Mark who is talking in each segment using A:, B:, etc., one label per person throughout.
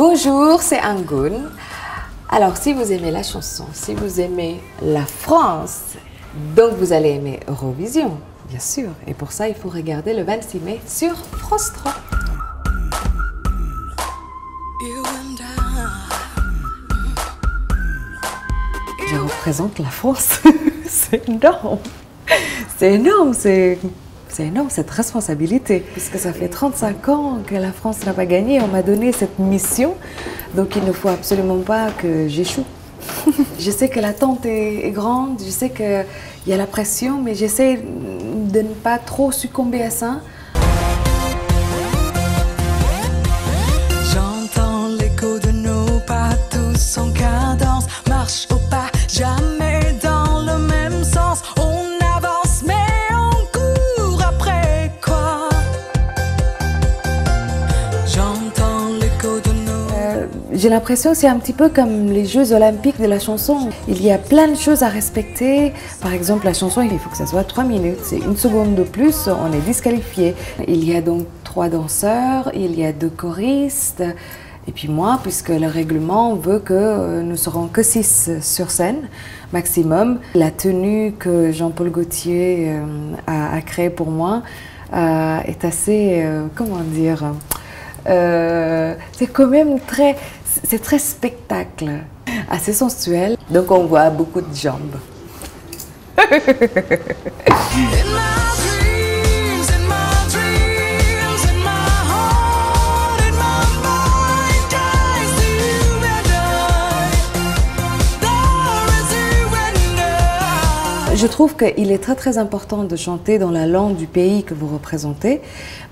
A: Bonjour, c'est Angoune. Alors, si vous aimez la chanson, si vous aimez la France, donc vous allez aimer Eurovision, bien sûr. Et pour ça, il faut regarder le 26 mai sur France 3. Je représente la France. C'est énorme. C'est énorme, c'est énorme cette responsabilité. Puisque ça fait 35 ans que la France n'a pas gagné, on m'a donné cette mission. Donc il ne faut absolument pas que j'échoue. Je sais que l'attente est grande, je sais qu'il y a la pression, mais j'essaie de ne pas trop succomber à ça.
B: J'entends l'écho de nos pas, tous en cadence, marche au pas, jamais dans le même sens. On avance mais on court après quoi? J'entends l'écho de nos...
A: J'ai l'impression que c'est un petit peu comme les Jeux Olympiques de la chanson. Il y a plein de choses à respecter. Par exemple, la chanson, il faut que ça soit 3 minutes. C'est 1 seconde de plus, on est disqualifié. Il y a donc 3 danseurs, il y a 2 choristes. Et puis moi, puisque le règlement veut que nous serons que 6 sur scène, maximum. La tenue que Jean-Paul Gaultier a créée pour moi est assez, comment dire, c'est quand même très, c'est très spectacle, assez sensuel. Donc on voit beaucoup de jambes. Je trouve qu'il est très important de chanter dans la langue du pays que vous représentez,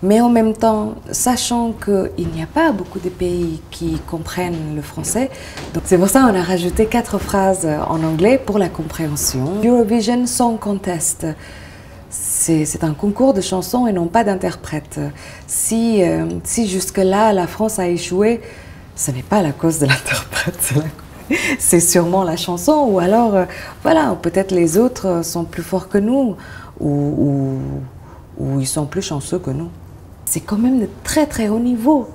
A: mais en même temps, sachant qu'il n'y a pas beaucoup de pays qui comprennent le français, donc c'est pour ça qu'on a rajouté 4 phrases en anglais pour la compréhension. Eurovision Song Contest, c'est un concours de chansons et non pas d'interprètes. Si jusque-là la France a échoué, ce n'est pas la cause de l'interprète. C'est sûrement la chanson, ou alors, voilà, peut-être les autres sont plus forts que nous, ou ils sont plus chanceux que nous. C'est quand même de très haut niveau.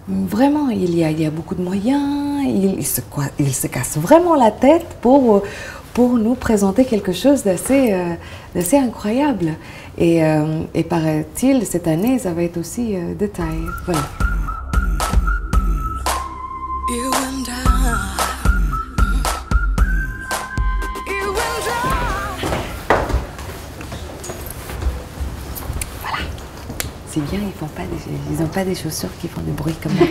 A: Vraiment, il y a beaucoup de moyens, ils se cassent vraiment la tête pour nous présenter quelque chose d'assez incroyable. Et paraît-il, cette année, ça va être aussi de taille. Voilà. C'est bien, ils n'ont pas des chaussures qui font du bruit comme ça.